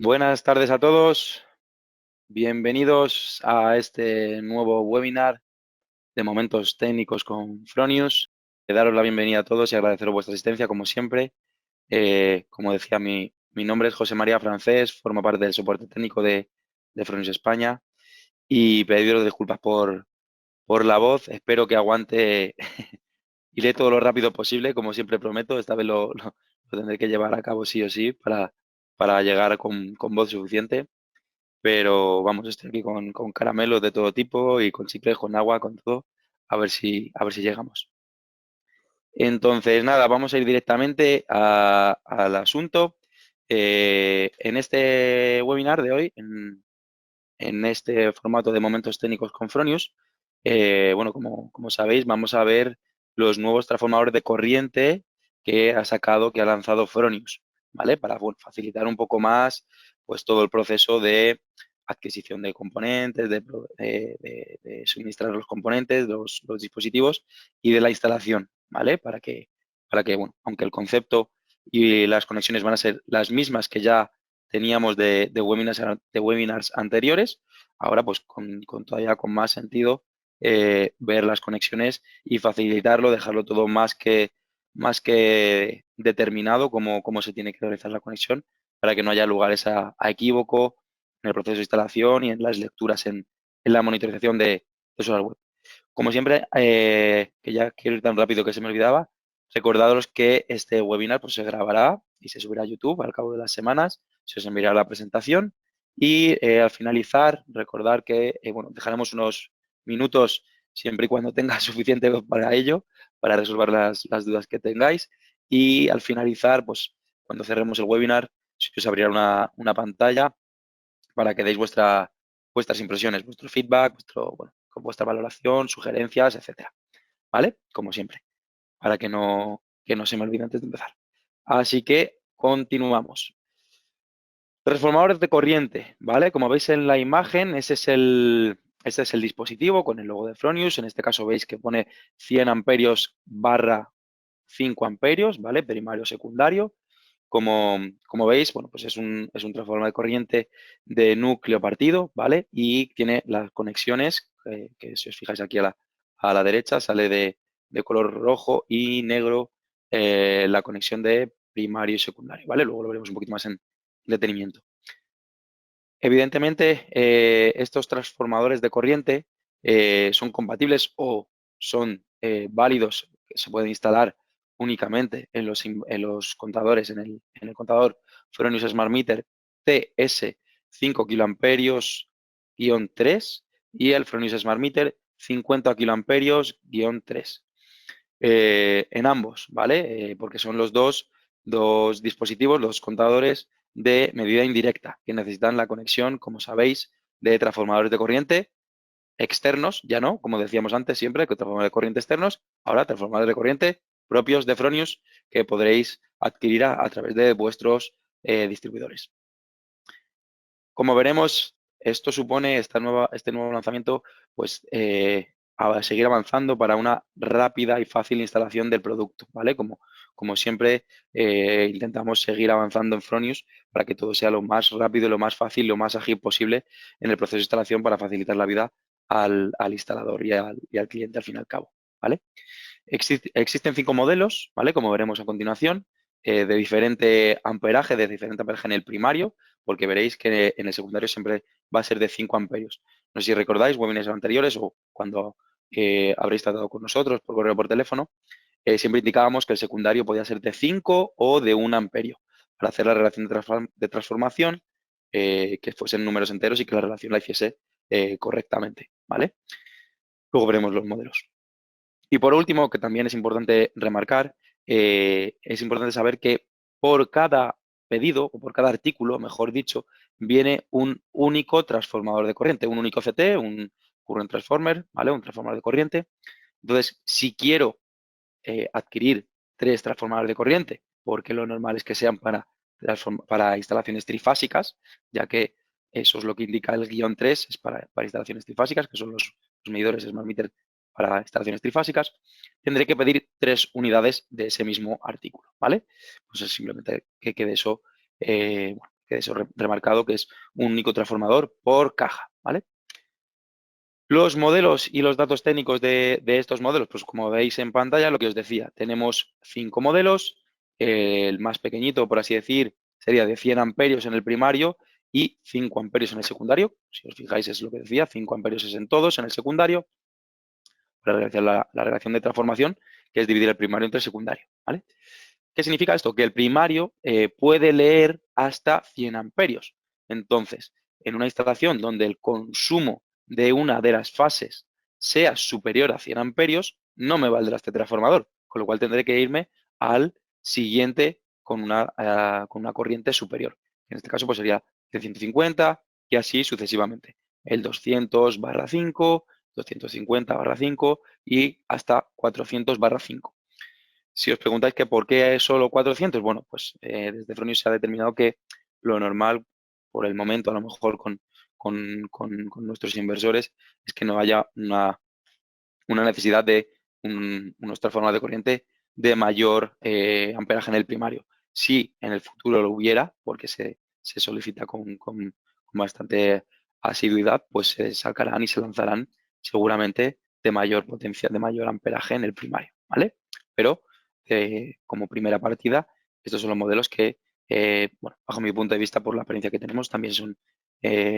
Buenas tardes a todos. Bienvenidos a este nuevo webinar de momentos técnicos con Fronius. Daros la bienvenida a todos y agradeceros vuestra asistencia, como siempre. Como decía, mi nombre es José María Francés, formo parte del soporte técnico de Fronius España y pediros disculpas por la voz. Espero que aguante. Iré todo lo rápido posible, como siempre prometo. Esta vez lo tendré que llevar a cabo sí o sí para llegar con voz suficiente. Pero vamos, estoy aquí con caramelos de todo tipo y con chicles, con agua, con todo, a ver si llegamos. Entonces, nada, vamos a ir directamente al asunto. En este webinar de hoy, en este formato de momentos técnicos con Fronius, bueno, como sabéis, vamos a ver los nuevos transformadores de corriente que ha lanzado Fronius, ¿vale? Para, bueno, facilitar un poco más, pues, todo el proceso de adquisición de componentes, de suministrar los componentes, los dispositivos y de la instalación, ¿vale? Para que, bueno, aunque el concepto y las conexiones van a ser las mismas que ya teníamos de webinars anteriores, ahora pues todavía con más sentido ver las conexiones y facilitarlo, dejarlo todo más que determinado cómo se tiene que realizar la conexión para que no haya lugares a equívoco en el proceso de instalación y en las lecturas en la monitorización de software web. Como siempre, que ya quiero ir tan rápido que se me olvidaba, recordaros que este webinar pues, se grabará y se subirá a YouTube al cabo de las semanas, se os enviará la presentación y al finalizar, recordar que bueno, dejaremos unos minutos siempre y cuando tenga suficiente para ello, para resolver las dudas que tengáis y al finalizar, pues cuando cerremos el webinar, se os abrirá una pantalla para que deis vuestras impresiones, vuestro feedback, bueno, con vuestra valoración, sugerencias, etcétera. ¿Vale? Como siempre, para que no se me olvide antes de empezar. Así que continuamos. Transformadores de corriente, ¿vale? Como veis en la imagen, este es el dispositivo con el logo de Fronius. En este caso veis que pone 100 amperios barra 5 amperios, ¿vale? Primario, secundario. Como veis, bueno, pues es un transformador de corriente de núcleo partido, ¿vale? Y tiene las conexiones, que si os fijáis aquí a la derecha, sale de color rojo y negro la conexión de primario y secundario, ¿vale? Luego lo veremos un poquito más en detenimiento. Evidentemente, estos transformadores de corriente son compatibles o son válidos, que se pueden instalar únicamente en los contadores, en el contador Fronius Smart Meter TS 5 kiloamperios-3 y el Fronius Smart Meter 50 kiloamperios-3. En ambos, ¿vale? Porque son los dos dispositivos, los contadores de medida indirecta, que necesitan la conexión, como sabéis, de transformadores de corriente externos, ya no, como decíamos antes siempre, que transformadores de corriente externos, ahora transformadores de corriente propios de Fronius que podréis adquirir a través de vuestros distribuidores. Como veremos, esto supone este nuevo lanzamiento, pues a seguir avanzando para una rápida y fácil instalación del producto, ¿vale? Como siempre, intentamos seguir avanzando en Fronius para que todo sea lo más rápido, lo más fácil, lo más ágil posible en el proceso de instalación para facilitar la vida al instalador y al cliente al fin y al cabo, ¿vale? Existen 5 modelos, ¿vale? Como veremos a continuación, de diferente amperaje en el primario, porque veréis que en el secundario siempre va a ser de 5 amperios. No sé si recordáis webinars anteriores o cuando habréis tratado con nosotros por correo o por teléfono, siempre indicábamos que el secundario podía ser de 5 o de 1 amperio para hacer la relación de transformación, que fuesen números enteros y que la relación la hiciese correctamente, ¿vale? Luego veremos los modelos. Y por último, que también es importante remarcar, es importante saber que por cada pedido o por cada artículo, mejor dicho, viene un único transformador de corriente, un único CT, un current transformer, ¿vale? Un transformador de corriente. Entonces, si quiero adquirir 3 transformadores de corriente, porque lo normal es que sean para instalaciones trifásicas, ya que eso es lo que indica el guión 3, es para instalaciones trifásicas, que son los medidores Smart Meter para instalaciones trifásicas, tendré que pedir 3 unidades de ese mismo artículo, ¿vale? Pues es simplemente que quede eso, bueno, quede eso remarcado, que es un único transformador por caja, ¿vale? Los modelos y los datos técnicos de estos modelos, pues como veis en pantalla, lo que os decía, tenemos 5 modelos, el más pequeñito, por así decir, sería de 100 amperios en el primario y 5 amperios en el secundario. Si os fijáis es lo que decía, 5 amperios es en todos, en el secundario, para realizar la relación de transformación, que es dividir el primario entre el secundario, ¿vale? ¿Qué significa esto? Que el primario puede leer hasta 100 amperios. Entonces, en una instalación donde el consumo de una de las fases sea superior a 100 amperios, no me valdrá este transformador, con lo cual tendré que irme al siguiente con una corriente superior. En este caso, pues sería de 150 y así sucesivamente. El 200/5, 250/5 y hasta 400/5. Si os preguntáis que por qué es solo 400, bueno, pues desde Fronius se ha determinado que lo normal, por el momento, a lo mejor con nuestros inversores, es que no haya una necesidad de unos transformadores de corriente de mayor amperaje en el primario. Si en el futuro lo hubiera, porque se solicita con bastante asiduidad, pues se sacarán y se lanzarán seguramente de mayor potencia, de mayor amperaje en el primario, ¿vale? Pero como primera partida, estos son los modelos que, bueno, bajo mi punto de vista, por la experiencia que tenemos, también son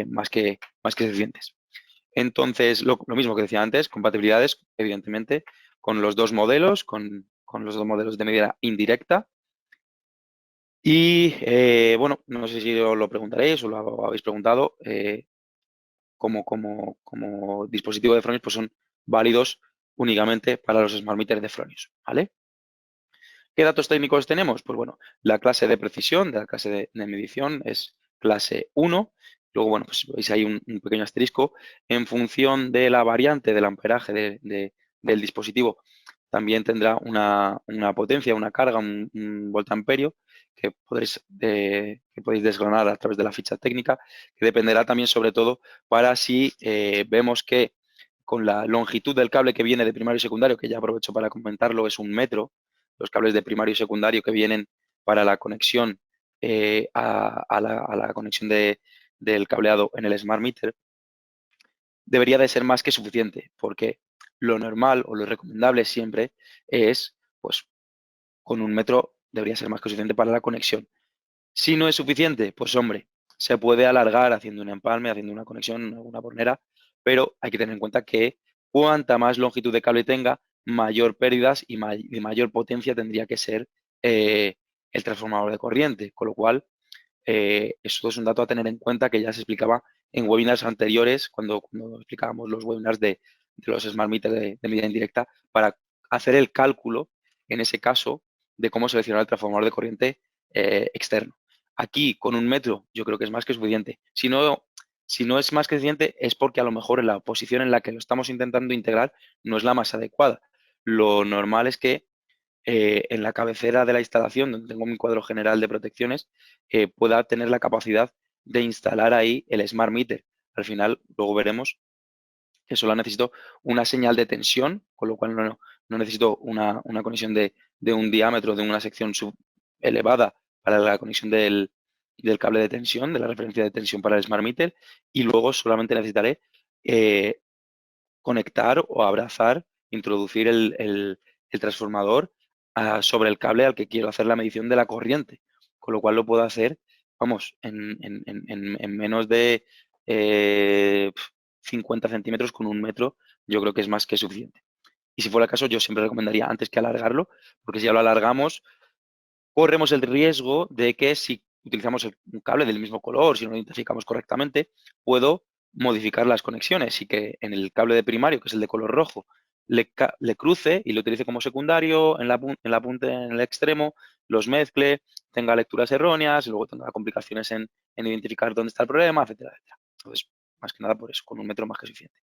más que suficientes. Entonces, lo mismo que decía antes, compatibilidades, evidentemente, con los dos modelos, con los dos modelos de medida indirecta. Y bueno, no sé si os lo preguntaréis o lo habéis preguntado, como dispositivo de Fronius, pues son válidos únicamente para los Smart Meters de Fronius, ¿vale? ¿Qué datos técnicos tenemos? Pues bueno, la clase de precisión de la clase de medición es clase 1. Luego, bueno, pues veis ahí un pequeño asterisco. En función de la variante del amperaje del dispositivo, también tendrá una potencia, una carga, un voltamperio que podéis desgranar a través de la ficha técnica, que dependerá también sobre todo para si vemos que con la longitud del cable que viene de primario y secundario, que ya aprovecho para comentarlo, es 1 metro, los cables de primario y secundario que vienen para la conexión a la conexión del cableado en el Smart Meter, debería de ser más que suficiente, porque lo normal o lo recomendable siempre es, pues, con 1 metro debería ser más que suficiente para la conexión. Si no es suficiente, pues hombre, se puede alargar haciendo un empalme, haciendo una conexión, una bornera, pero hay que tener en cuenta que cuanta más longitud de cable tenga, mayor pérdidas y mayor potencia tendría que ser eh, el transformador de corriente, con lo cual eso es un dato a tener en cuenta que ya se explicaba en webinars anteriores, cuando explicábamos los webinars de los Smart Meters de medida indirecta, para hacer el cálculo, en ese caso, de cómo seleccionar el transformador de corriente externo. Aquí, con 1 metro, yo creo que es más que suficiente. Si no es más que suficiente, es porque a lo mejor en la posición en la que lo estamos intentando integrar no es la más adecuada. Lo normal es que en la cabecera de la instalación, donde tengo mi cuadro general de protecciones, pueda tener la capacidad de instalar ahí el Smart Meter. Al final, luego veremos que solo necesito una señal de tensión, con lo cual no necesito una conexión de un diámetro de una sección elevada para la conexión del cable de tensión, de la referencia de tensión para el Smart Meter, y luego solamente necesitaré eh, conectar o abrazar, introducir el transformador sobre el cable al que quiero hacer la medición de la corriente, con lo cual lo puedo hacer, vamos, en menos de 50 centímetros con 1 metro, yo creo que es más que suficiente. Y si fuera el caso, yo siempre recomendaría antes que alargarlo, porque si ya lo alargamos, corremos el riesgo de que si utilizamos un cable del mismo color, si no lo identificamos correctamente, puedo modificar las conexiones y que en el cable de primario, que es el de color rojo, le cruce y lo utilice como secundario en la punta, en el extremo, los mezcle, tenga lecturas erróneas y luego tenga complicaciones en identificar dónde está el problema, etcétera, etcétera. Entonces, más que nada por eso, con 1 metro más que suficiente.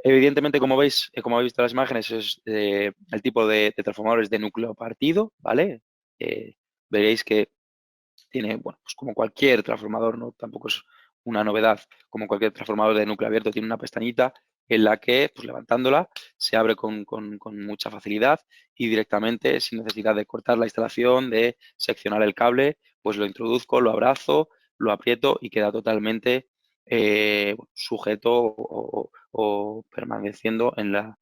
Evidentemente, como veis, como habéis visto en las imágenes, es el tipo de transformadores de núcleo partido, ¿vale? Eh, Veréis que tiene, bueno, pues como cualquier transformador, ¿no? Tampoco es una novedad, como cualquier transformador de núcleo abierto, tiene una pestañita en la que, pues levantándola, se abre con mucha facilidad y directamente, sin necesidad de cortar la instalación, de seccionar el cable, pues lo introduzco, lo abrazo lo aprieto y queda totalmente sujeto o permaneciendo en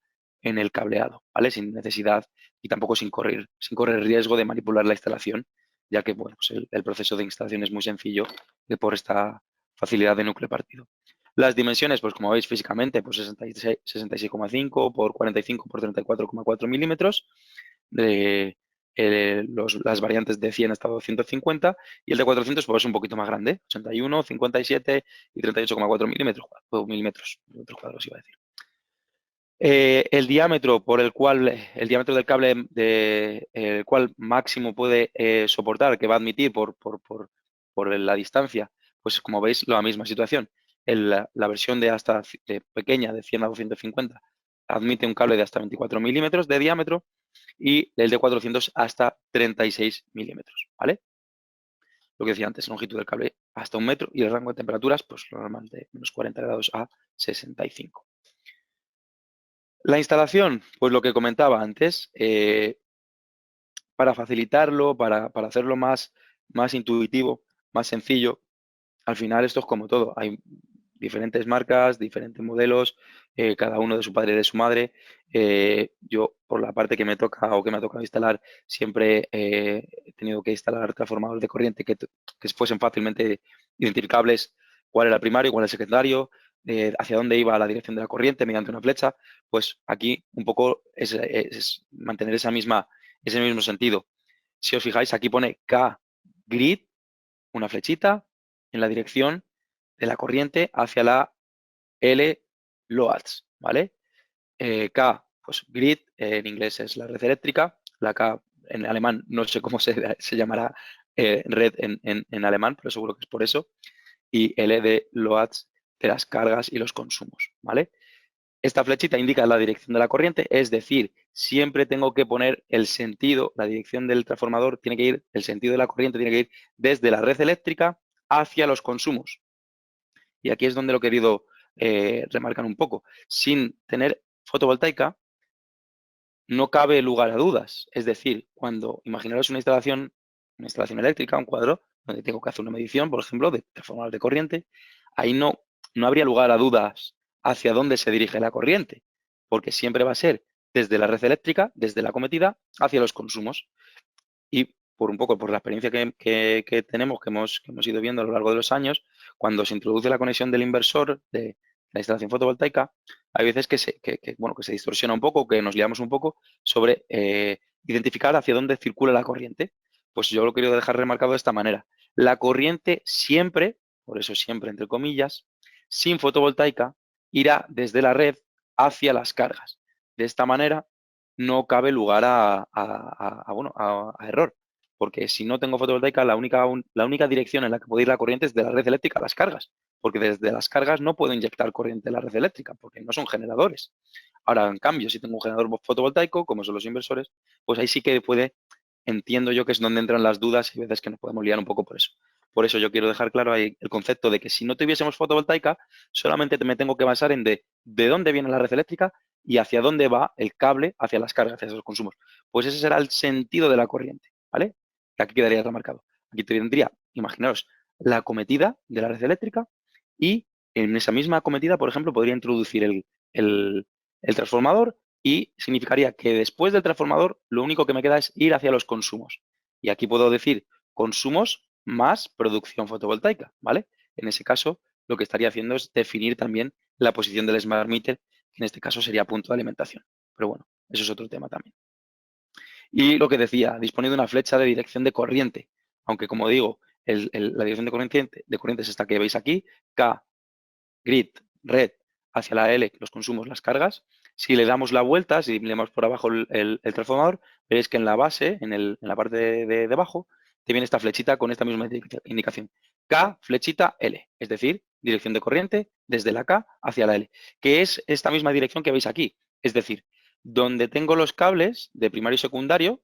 el cableado, ¿vale? Sin necesidad y tampoco sin correr riesgo de manipular la instalación, ya que bueno, pues el proceso de instalación es muy sencillo por esta facilidad de núcleo partido. Las dimensiones, pues como veis físicamente, pues 66,5 por 45 por 34,4 milímetros. Las variantes de 100 hasta 250 y el de 400 pues es un poquito más grande, 81, 57 y 38,4 milímetros, milímetros cuadrados iba a decir. El diámetro el diámetro del cable el cual máximo puede soportar, que va a admitir por la distancia, pues como veis, la misma situación. La versión de pequeña, de 100 a 250, admite un cable de hasta 24 milímetros de diámetro y el de 400 hasta 36 milímetros, ¿vale? Lo que decía antes, longitud del cable hasta 1 metro y el rango de temperaturas, pues lo normal de menos 40 grados a 65. La instalación, pues lo que comentaba antes, para facilitarlo, para hacerlo más intuitivo, más sencillo, al final esto es como todo. Hay diferentes marcas, diferentes modelos, cada uno de su padre y de su madre. Yo, por la parte que me toca o que me ha tocado instalar, siempre he tenido que instalar transformadores de corriente que fuesen fácilmente identificables cuál era el primario, cuál era el secundario, hacia dónde iba la dirección de la corriente mediante una flecha. Pues aquí un poco es mantener ese mismo sentido. Si os fijáis, aquí pone K grid, una flechita en la dirección de la corriente hacia la L loads, ¿vale? K, pues grid, en inglés es la red eléctrica, la K en alemán no sé cómo se llamará red en alemán, pero seguro que es por eso, y L de loads de las cargas y los consumos, ¿vale? Esta flechita indica la dirección de la corriente, es decir, siempre tengo que poner el sentido, la dirección del transformador tiene que ir, el sentido de la corriente tiene que ir desde la red eléctrica hacia los consumos. Y aquí es donde lo he querido remarcar un poco. Sin tener fotovoltaica, no cabe lugar a dudas. Es decir, cuando imaginaros una instalación eléctrica, un cuadro, donde tengo que hacer una medición, por ejemplo, de transformador de corriente, ahí no habría lugar a dudas hacia dónde se dirige la corriente, porque siempre va a ser desde la red eléctrica, desde la cometida, hacia los consumos. Y por un poco, por la experiencia que tenemos, que hemos ido viendo a lo largo de los años, cuando se introduce la conexión del inversor de la instalación fotovoltaica, hay veces bueno, que se distorsiona un poco, que nos liamos un poco sobre identificar hacia dónde circula la corriente. Pues yo lo quiero dejar remarcado de esta manera. La corriente siempre, por eso siempre entre comillas, sin fotovoltaica, irá desde la red hacia las cargas. De esta manera, no cabe lugar a error, porque si no tengo fotovoltaica, la única dirección en la que puede ir la corriente es de la red eléctrica a las cargas, porque desde las cargas no puedo inyectar corriente en la red eléctrica, porque no son generadores. Ahora, en cambio, si tengo un generador fotovoltaico, como son los inversores, pues ahí sí que entiendo yo que es donde entran las dudas y veces que nos podemos liar un poco por eso. Por eso yo quiero dejar claro ahí el concepto de que si no tuviésemos fotovoltaica, solamente me tengo que basar en de dónde viene la red eléctrica y hacia dónde va el cable hacia las cargas, hacia esos consumos. Pues ese será el sentido de la corriente, ¿vale? Que aquí quedaría remarcado. Aquí tendría, imaginaos, la acometida de la red eléctrica y en esa misma acometida, por ejemplo, podría introducir el transformador y significaría que después del transformador lo único que me queda es ir hacia los consumos. Y aquí puedo decir consumos más producción fotovoltaica, ¿vale? En ese caso, lo que estaría haciendo es definir también la posición del smart meter, que en este caso sería punto de alimentación. Pero bueno, eso es otro tema también. Y lo que decía, dispone de una flecha de dirección de corriente, aunque como digo, la dirección de corriente es esta que veis aquí, K, grid, red, hacia la L, los consumos, las cargas. Si le damos la vuelta, si le damos por abajo el transformador, veréis que en la base, en la parte de abajo, te viene esta flechita con esta misma indicación. K, flechita, L, es decir, dirección de corriente desde la K hacia la L, que es esta misma dirección que veis aquí. Es decir, donde tengo los cables de primario y secundario,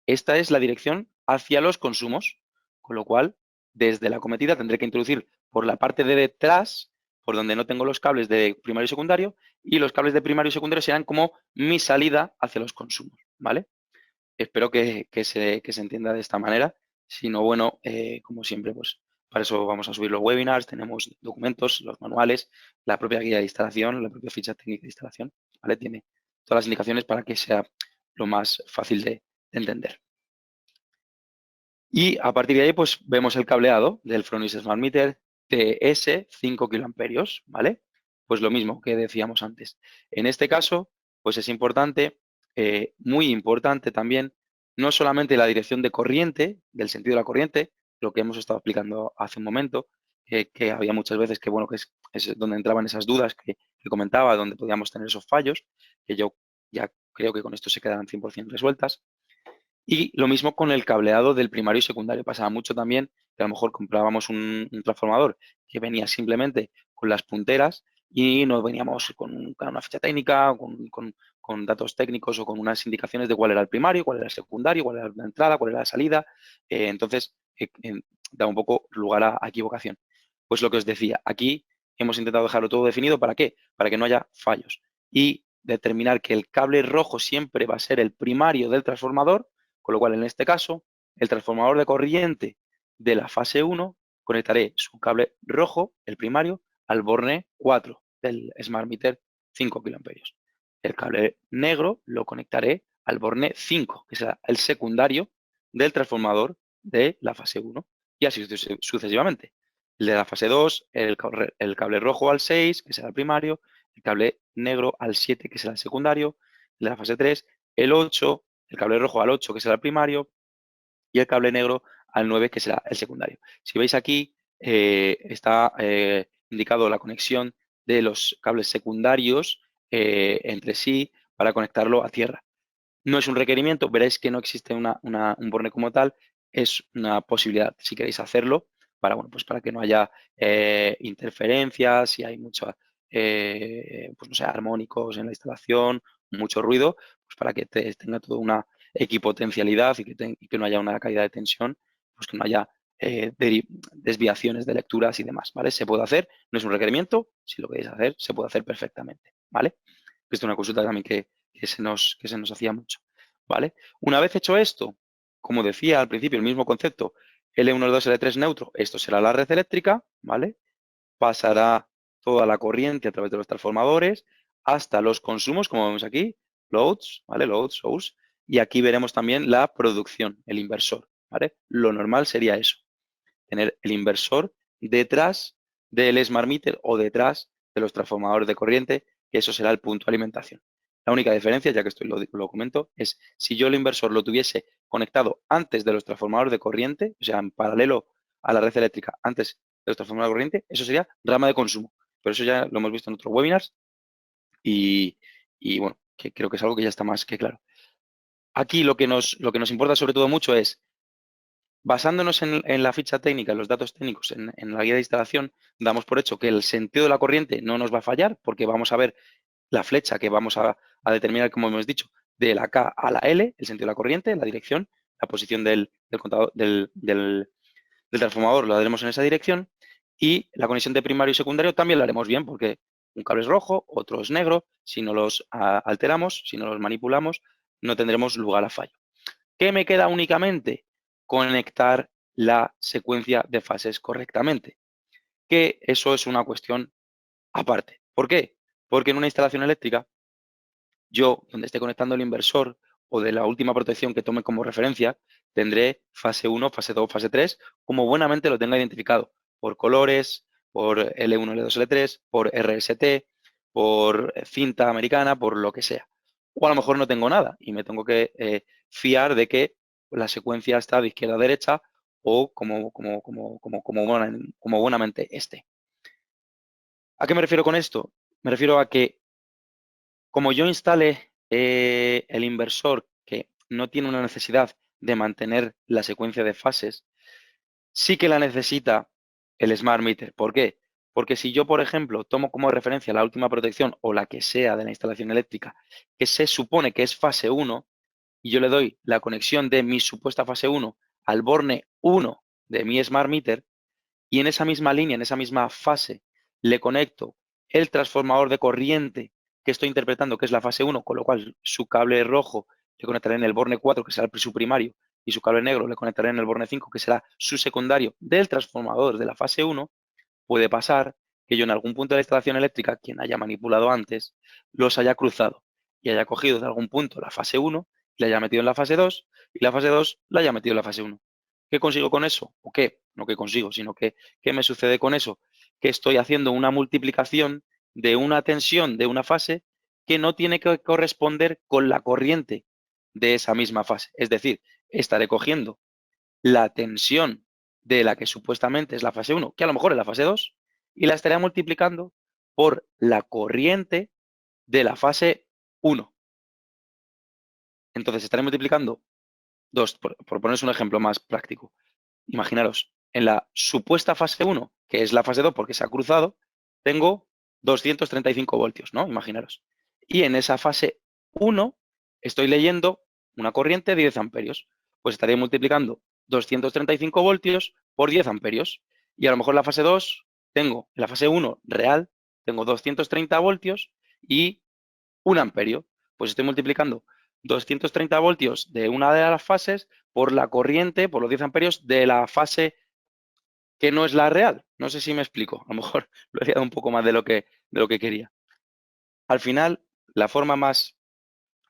esta es la dirección hacia los consumos, con lo cual, desde la cometida tendré que introducir por la parte de detrás, por donde no tengo los cables de primario y secundario, y los cables de primario y secundario serán como mi salida hacia los consumos, ¿vale? Espero que se entienda de esta manera. Si no, bueno, como siempre, pues Para eso vamos a subir los webinars, tenemos documentos, los manuales, la propia guía de instalación, la propia ficha técnica de instalación, ¿vale? Tiene todas las indicaciones para que sea lo más fácil de entender. Y a partir de ahí, pues vemos el cableado del Fronius Smart Meter TS 5 kiloamperios, ¿vale? Pues lo mismo que decíamos antes. En este caso, pues es importante, muy importante también, no solamente la dirección de corriente, del sentido de la corriente, lo que hemos estado explicando hace un momento, que había muchas veces que, bueno, que es donde entraban esas dudas que comentaba, donde podíamos tener esos fallos, que yo ya creo que con esto se quedan 100% resueltas. Y lo mismo con el cableado del primario y secundario. Pasaba mucho también que a lo mejor comprábamos un transformador que venía simplemente con las punteras y no veníamos con una ficha técnica, con datos técnicos o con unas indicaciones de cuál era el primario, cuál era el secundario, cuál era la entrada, cuál era la salida. Entonces, da un poco lugar a equivocación. Pues lo que os decía, aquí hemos intentado dejarlo todo definido. ¿Para qué? Para que no haya fallos. Y determinar que el cable rojo siempre va a ser el primario del transformador, con lo cual, en este caso, el transformador de corriente de la fase 1 conectaré su cable rojo, el primario, al borne 4 del Smart Meter 5 kiloamperios. El cable negro lo conectaré al borne 5, que será el secundario del transformador de la fase 1, y así sucesivamente. El de la fase 2, el cable rojo al 6, que será el primario, el cable negro al 7, que será el secundario, el de la fase 3, el 8, el cable rojo al 8, que será el primario, y el cable negro al 9, que será el secundario. Si veis aquí, está indicado la conexión de los cables secundarios entre sí para conectarlo a tierra. No es un requerimiento, veréis que no existe un borne como tal, es una posibilidad si queréis hacerlo para, bueno, pues para que no haya interferencias, si hay mucho, pues no sé, armónicos en la instalación, mucho ruido, pues para que tenga toda una equipotencialidad y que no haya una caída de tensión, pues que no haya desviaciones de lecturas y demás, ¿vale? Se puede hacer, no es un requerimiento, si lo queréis hacer, se puede hacer perfectamente, ¿vale? Esto es una consulta también que se nos hacía mucho, ¿vale? Una vez hecho esto, como decía al principio, el mismo concepto, L1, L2, L3 neutro, esto será la red eléctrica, ¿vale? Pasará toda la corriente a través de los transformadores hasta los consumos, como vemos aquí, loads, ¿vale? Loads, source, y aquí veremos también la producción, el inversor, ¿vale? Lo normal sería eso, tener el inversor detrás del Smart Meter o detrás de los transformadores de corriente, que eso será el punto de alimentación. La única diferencia, ya que esto lo comento, es si yo el inversor lo tuviese conectado antes de los transformadores de corriente, o sea, en paralelo a la red eléctrica, antes de los transformadores de corriente, eso sería rama de consumo. Pero eso ya lo hemos visto en otros webinars y, bueno, que creo que es algo que ya está más que claro. Aquí lo que nos importa sobre todo mucho es, basándonos en la ficha técnica, en los datos técnicos, en la guía de instalación, damos por hecho que el sentido de la corriente no nos va a fallar porque vamos a ver la flecha que vamos a determinar, como hemos dicho, de la K a la L, el sentido de la corriente, la dirección, la posición del contador, del transformador lo haremos en esa dirección, y la conexión de primario y secundario también la haremos bien porque un cable es rojo, otro es negro. Si no los alteramos, si no los manipulamos, no tendremos lugar a fallo. ¿Qué me queda únicamente? Conectar la secuencia de fases correctamente, que eso es una cuestión aparte. ¿Por qué? Porque en una instalación eléctrica, yo, donde esté conectando el inversor o de la última protección que tome como referencia, tendré fase 1, fase 2, fase 3, como buenamente lo tenga identificado, por colores, por L1, L2, L3, por RST, por cinta americana, por lo que sea. O a lo mejor no tengo nada y me tengo que fiar de que la secuencia está de izquierda a derecha o como buenamente esté. ¿A qué me refiero con esto? Me refiero a que como yo instale el inversor que no tiene una necesidad de mantener la secuencia de fases, sí que la necesita el Smart Meter. ¿Por qué? Porque si yo, por ejemplo, tomo como referencia la última protección o la que sea de la instalación eléctrica, que se supone que es fase 1, y yo le doy la conexión de mi supuesta fase 1 al borne 1 de mi Smart Meter, y en esa misma línea, en esa misma fase, le conecto el transformador de corriente que estoy interpretando, que es la fase 1, con lo cual su cable rojo le conectaré en el borne 4, que será su primario, y su cable negro le conectaré en el borne 5, que será su secundario del transformador de la fase 1, puede pasar que yo en algún punto de la instalación eléctrica, quien haya manipulado antes, los haya cruzado y haya cogido de algún punto la fase 1, la haya metido en la fase 2 y la fase 2 la haya metido en la fase 1. ¿Qué consigo con eso? ¿O qué? No que consigo, sino que ¿qué me sucede con eso? Que estoy haciendo una multiplicación de una tensión de una fase que no tiene que corresponder con la corriente de esa misma fase. Es decir, estaré cogiendo la tensión de la que supuestamente es la fase 1, que a lo mejor es la fase 2, y la estaré multiplicando por la corriente de la fase 1. Entonces estaré multiplicando dos, por poneros un ejemplo más práctico. Imaginaros, en la supuesta fase 1, que es la fase 2 porque se ha cruzado, tengo 235 voltios, ¿no? Imaginaros. Y en esa fase 1 estoy leyendo una corriente de 10 amperios. Pues estaré multiplicando 235 voltios por 10 amperios. Y a lo mejor en la fase 2 tengo, en la fase 1 real, tengo 230 voltios y 1 amperio. Pues estoy multiplicando 230 voltios de una de las fases por la corriente, por los 10 amperios de la fase que no es la real. No sé si me explico. A lo mejor lo he dado un poco más de lo que quería. Al final, la forma más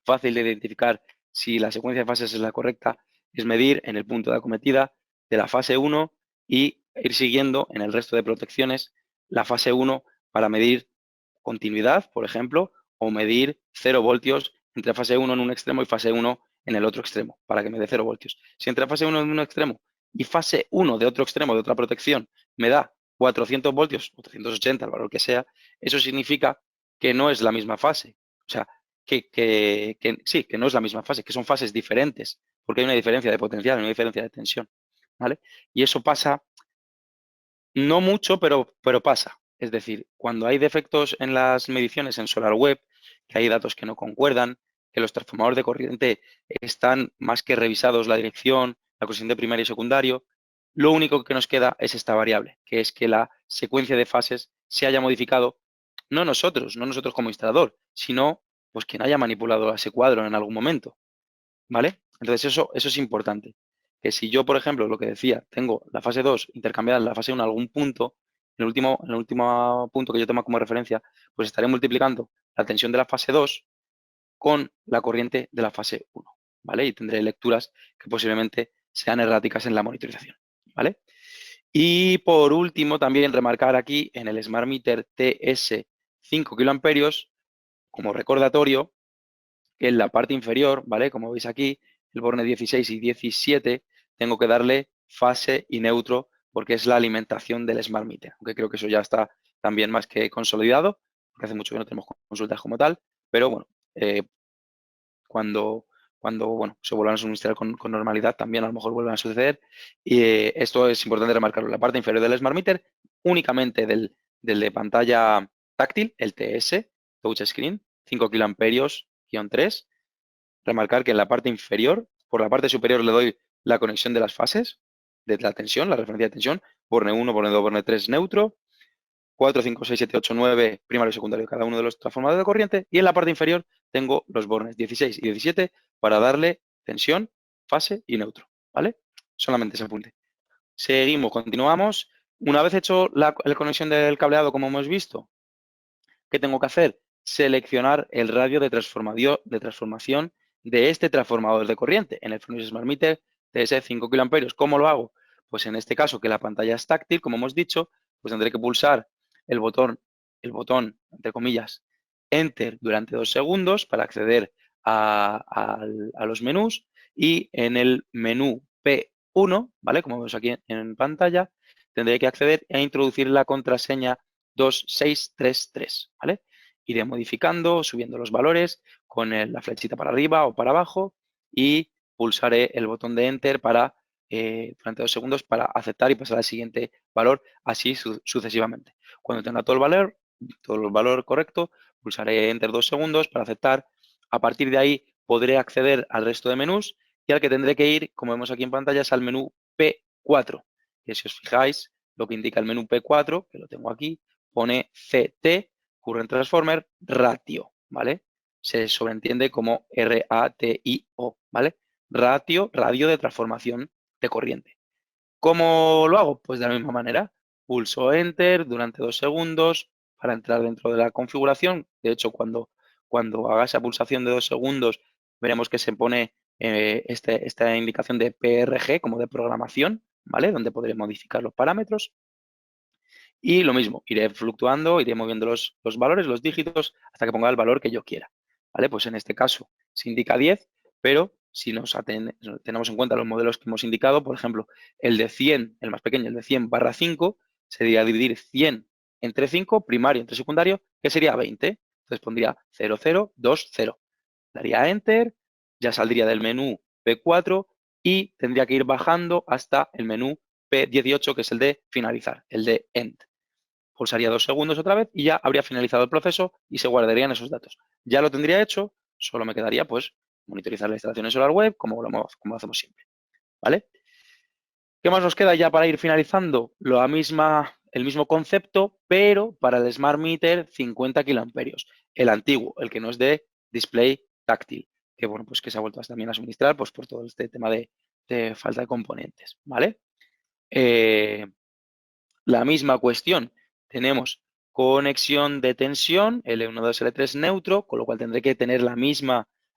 fácil de identificar si la secuencia de fases es la correcta es medir en el punto de acometida de la fase 1 y ir siguiendo en el resto de protecciones la fase 1 para medir continuidad, por ejemplo, o medir 0 voltios entre fase 1 en un extremo y fase 1 en el otro extremo, para que me dé 0 voltios. Si entre fase 1 en un extremo y fase 1 de otro extremo, de otra protección, me da 400 voltios o 380, el valor que sea, eso significa que no es la misma fase. O sea, que sí, que no es la misma fase, que son fases diferentes, porque hay una diferencia de potencial, una diferencia de tensión, ¿vale? Y eso pasa, no mucho, pero pasa. Es decir, cuando hay defectos en las mediciones en SolarWeb, que hay datos que no concuerdan, que los transformadores de corriente están más que revisados la dirección, la corriente primario y secundario, lo único que nos queda es esta variable, que es que la secuencia de fases se haya modificado, no nosotros como instalador, sino pues quien haya manipulado ese cuadro en algún momento, ¿vale? Entonces eso es importante. Que si yo, por ejemplo, lo que decía, tengo la fase 2 intercambiada en la fase 1 en algún punto, en el último punto que yo tomo como referencia, pues estaré multiplicando la tensión de la fase 2 con la corriente de la fase 1, ¿vale? Y tendré lecturas que posiblemente sean erráticas en la monitorización, ¿vale? Y por último, también remarcar aquí en el Smart Meter TS 5 kiloamperios, como recordatorio, que en la parte inferior, ¿vale? Como veis aquí, el borne 16 y 17, tengo que darle fase y neutro porque es la alimentación del Smart Meter, aunque creo que eso ya está también más que consolidado, porque hace mucho que no tenemos consultas como tal, pero bueno, cuando, cuando bueno, se vuelvan a suministrar con normalidad, también a lo mejor vuelvan a suceder. Y esto es importante remarcarlo. La parte inferior del Smart Meter, únicamente del de pantalla táctil, el TS, Touch Screen, 5 kiloamperios, 3. Remarcar que en la parte inferior, por la parte superior le doy la conexión de las fases, de la tensión, la referencia de tensión, borne 1, borne 2, borne 3 neutro, 4, 5, 6, 7, 8, 9 primario y secundario cada uno de los transformadores de corriente, y en la parte inferior tengo los bornes 16 y 17 para darle tensión, fase y neutro, ¿vale? Solamente ese apunte. Seguimos, continuamos. Una vez hecho la conexión del cableado, como hemos visto, ¿qué tengo que hacer? Seleccionar el radio de transformación de este transformador de corriente en el Fronius Smart Meter TS 5 kiloamperios. ¿Cómo lo hago? Pues en este caso, que la pantalla es táctil, como hemos dicho, pues tendré que pulsar el botón, entre comillas, Enter durante 2 segundos para acceder a los menús, y en el menú P1, ¿vale? Como vemos aquí en pantalla, tendré que acceder e introducir la contraseña 2633, ¿vale? Iré modificando, subiendo los valores con la flechita para arriba o para abajo, y pulsaré el botón de Enter durante 2 segundos para aceptar y pasar al siguiente valor, así sucesivamente. Cuando tenga todo el valor correcto, pulsaré Enter 2 segundos para aceptar. A partir de ahí podré acceder al resto de menús, y al que tendré que ir, como vemos aquí en pantalla, es al menú P4, que si os fijáis, lo que indica el menú P4, que lo tengo aquí, pone CT, Current Transformer Ratio, ¿vale? Se sobreentiende como RATIO, ¿vale? radio de transformación de corriente. ¿Cómo lo hago? Pues de la misma manera. Pulso Enter durante 2 segundos para entrar dentro de la configuración. De hecho, cuando haga esa pulsación de 2 segundos, veremos que se pone esta indicación de PRG como de programación, ¿vale? Donde podré modificar los parámetros. Y lo mismo, iré fluctuando, iré moviendo los valores, los dígitos, hasta que ponga el valor que yo quiera. ¿Vale? Pues en este caso se indica 10, pero si tenemos en cuenta los modelos que hemos indicado, por ejemplo, el de 100, el más pequeño, el de 100/5, sería dividir 100 entre 5, primario entre secundario, que sería 20. Entonces pondría 0, 0, 2, 0. Daría Enter, ya saldría del menú P4 y tendría que ir bajando hasta el menú P18, que es el de finalizar, el de End. Pulsaría 2 segundos otra vez y ya habría finalizado el proceso y se guardarían esos datos. Ya lo tendría hecho, solo me quedaría pues monitorizar la instalación en SolarWeb como lo hacemos siempre. ¿Vale? ¿Qué más nos queda ya para ir finalizando? El mismo concepto, pero para el Smart Meter 50 kiloamperios. El antiguo, el que no es de display táctil, que bueno, pues que se ha vuelto también a suministrar pues por todo este tema de falta de componentes. ¿Vale? La misma cuestión. Tenemos conexión de tensión, L1, 2, L3 neutro, con lo cual tendré que tener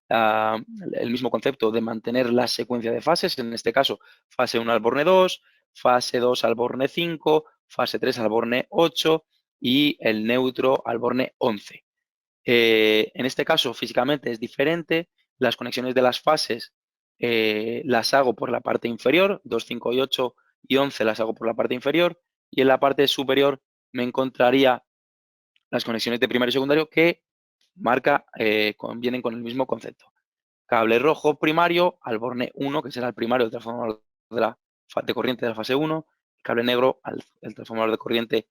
ah, el mismo concepto de mantener la secuencia de fases, en este caso fase 1 al borne 2, fase 2 al borne 5, fase 3 al borne 8 y el neutro al borne 11. En este caso físicamente es diferente, las conexiones de las fases las hago por la parte inferior, 2, 5 y 8 y 11 las hago por la parte inferior, y en la parte superior me encontraría las conexiones de primario y secundario que vienen con el mismo concepto. Cable rojo primario al borne 1, que será el primario del transformador de corriente de la fase 1, cable negro al transformador de corriente,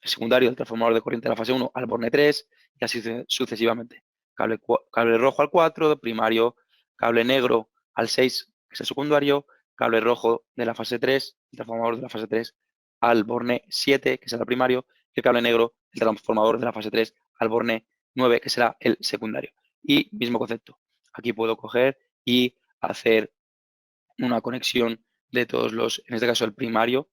el secundario del transformador de corriente de la fase 1 al borne 3 y así sucesivamente. Cable rojo al 4, primario, cable negro al 6, que es el secundario, cable rojo de la fase 3, el transformador de la fase 3 al borne 7, que será el primario, y el cable negro, el transformador de la fase 3 al borne 9, que será el secundario. Y mismo concepto. Aquí puedo coger y hacer una conexión de todos en este caso el primario,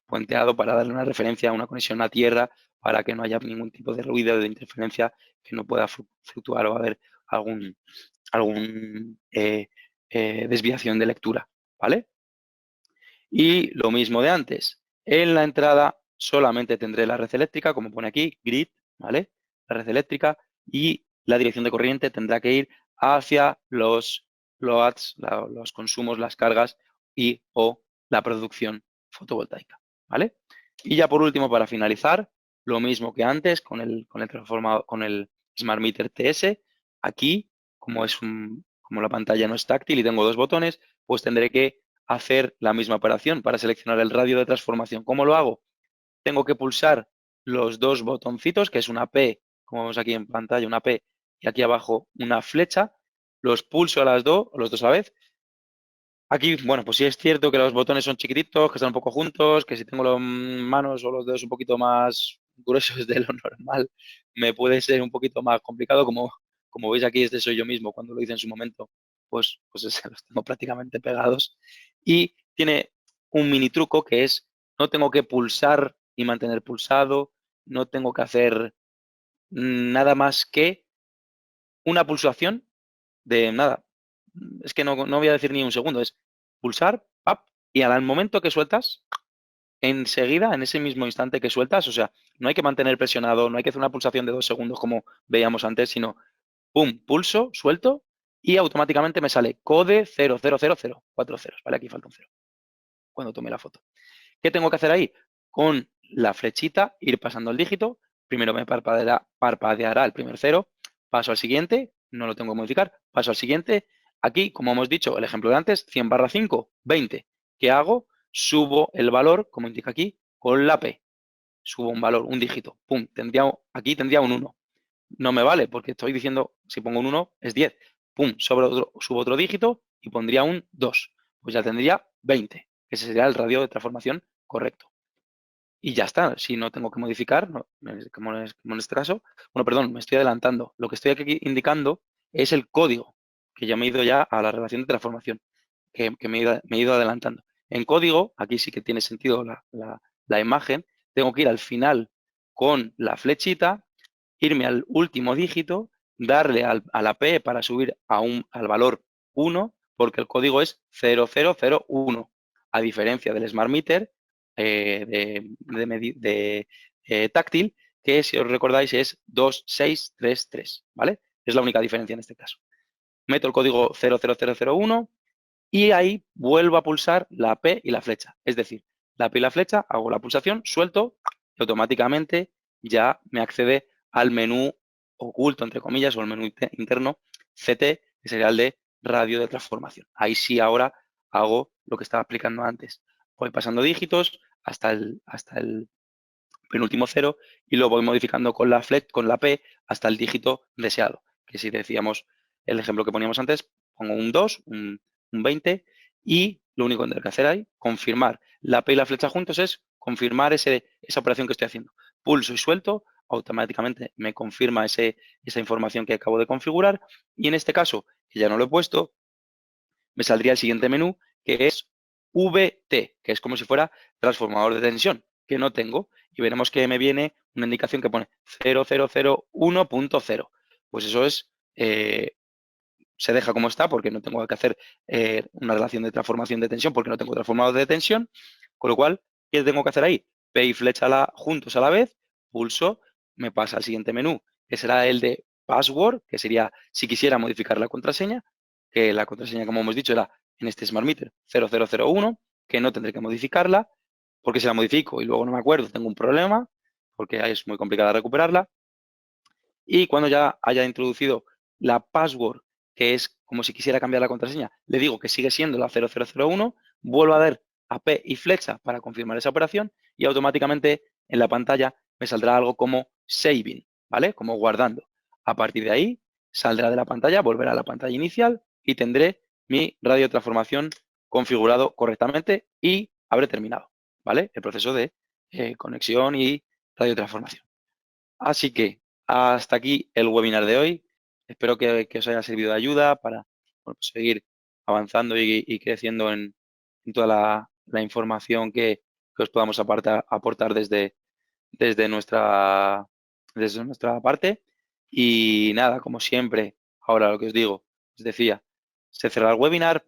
puenteado para darle una referencia a una conexión a tierra para que no haya ningún tipo de ruido o de interferencia que no pueda fluctuar o haber algún desviación de lectura, ¿vale? Y lo mismo de antes. En la entrada solamente tendré la red eléctrica, como pone aquí, grid, ¿vale? La red eléctrica y la dirección de corriente tendrá que ir hacia los loads, los consumos, las cargas y o la producción fotovoltaica, ¿vale? Y ya por último, para finalizar, lo mismo que antes con el Smart Meter TS. Aquí, como la pantalla no es táctil y tengo dos botones, pues tendré que hacer la misma operación para seleccionar el radio de transformación. ¿Cómo lo hago? Tengo que pulsar los dos botoncitos, que es una P, como vemos aquí en pantalla, una P, y aquí abajo una flecha. Los pulso los dos a la vez. Aquí, bueno, pues sí es cierto que los botones son chiquititos, que están un poco juntos, que si tengo las manos o los dedos un poquito más gruesos de lo normal, me puede ser un poquito más complicado. Como veis aquí, este soy yo mismo cuando lo hice en su momento, pues los tengo prácticamente pegados. Y tiene un mini truco que es, no tengo que pulsar y mantener pulsado, no tengo que hacer nada más que una pulsación de nada. Es que no voy a decir ni un segundo, es pulsar, ¡pap! Y al momento que sueltas, enseguida, en ese mismo instante que sueltas, o sea, no hay que mantener presionado, no hay que hacer una pulsación de 2 segundos como veíamos antes, sino pum, pulso, suelto y automáticamente me sale code 0000, 4 ceros, ¿vale? Aquí falta un cero cuando tomé la foto. ¿Qué tengo que hacer ahí? Con la flechita, ir pasando el dígito. Primero me parpadeará el primer cero, paso al siguiente, no lo tengo que modificar, paso al siguiente. Aquí, como hemos dicho, el ejemplo de antes, 100/5, 20. ¿Qué hago? Subo el valor, como indica aquí, con la P. Subo un valor, un dígito. Pum, aquí tendría un 1. No me vale porque estoy diciendo, si pongo un 1, es 10. Pum, subo otro dígito y pondría un 2. Pues ya tendría 20. Ese sería el radio de transformación correcto. Y ya está, si no tengo que modificar, como en este caso, bueno, perdón, me estoy adelantando. Lo que estoy aquí indicando es el código porque ya me he ido ya a la relación de transformación, que me he ido adelantando. En código, aquí sí que tiene sentido la imagen, tengo que ir al final con la flechita, irme al último dígito, darle a la P para subir al valor 1, porque el código es 0001, a diferencia del Smart Meter táctil, que si os recordáis es 2633, ¿vale? Es la única diferencia en este caso. Meto el código 00001 y ahí vuelvo a pulsar la P y la flecha. Es decir, la P y la flecha, hago la pulsación, suelto y automáticamente ya me accede al menú oculto, entre comillas, o el menú interno CT, que sería el de radio de transformación. Ahí sí ahora hago lo que estaba explicando antes. Voy pasando dígitos hasta el penúltimo cero y lo voy modificando con la P hasta el dígito deseado. Que si decíamos el ejemplo que poníamos antes, pongo un 2, un 20 y lo único que tengo que hacer ahí, confirmar. La P y la flecha juntos es confirmar esa operación que estoy haciendo. Pulso y suelto, automáticamente me confirma esa información que acabo de configurar y en este caso, que ya no lo he puesto, me saldría el siguiente menú que es VT, que es como si fuera transformador de tensión, que no tengo. Y veremos que me viene una indicación que pone 0001.0. Pues eso se deja como está porque no tengo que hacer una relación de transformación de tensión porque no tengo transformador de tensión. Con lo cual, ¿qué tengo que hacer ahí? P y flecha juntos a la vez, pulso, me pasa al siguiente menú, que será el de password, que sería si quisiera modificar la contraseña, que la contraseña, como hemos dicho, era en este Smart Meter 0001, que no tendré que modificarla, porque si la modifico y luego no me acuerdo, tengo un problema, porque ahí es muy complicada recuperarla. Y cuando ya haya introducido la password, que es como si quisiera cambiar la contraseña, le digo que sigue siendo la 0001, vuelvo a dar a P y flecha para confirmar esa operación y automáticamente en la pantalla me saldrá algo como saving, ¿vale? Como guardando. A partir de ahí saldrá de la pantalla, volverá a la pantalla inicial y tendré mi radio de transformación configurado correctamente y habré terminado, ¿vale? El proceso de conexión y radio de transformación. Así que hasta aquí el webinar de hoy. Espero que os haya servido de ayuda para bueno, pues seguir avanzando y creciendo en toda la información que os podamos aportar desde desde nuestra parte. Y nada, como siempre, ahora lo que os digo, os decía, se cerrará el webinar,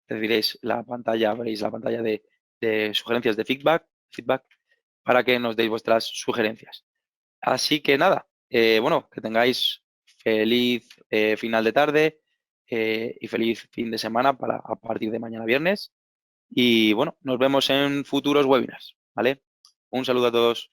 recibiréis la pantalla, veréis la pantalla de sugerencias de feedback para que nos deis vuestras sugerencias. Así que nada, bueno, que tengáis feliz final de tarde y feliz fin de semana a partir de mañana viernes. Y bueno, nos vemos en futuros webinars, ¿vale? Un saludo a todos.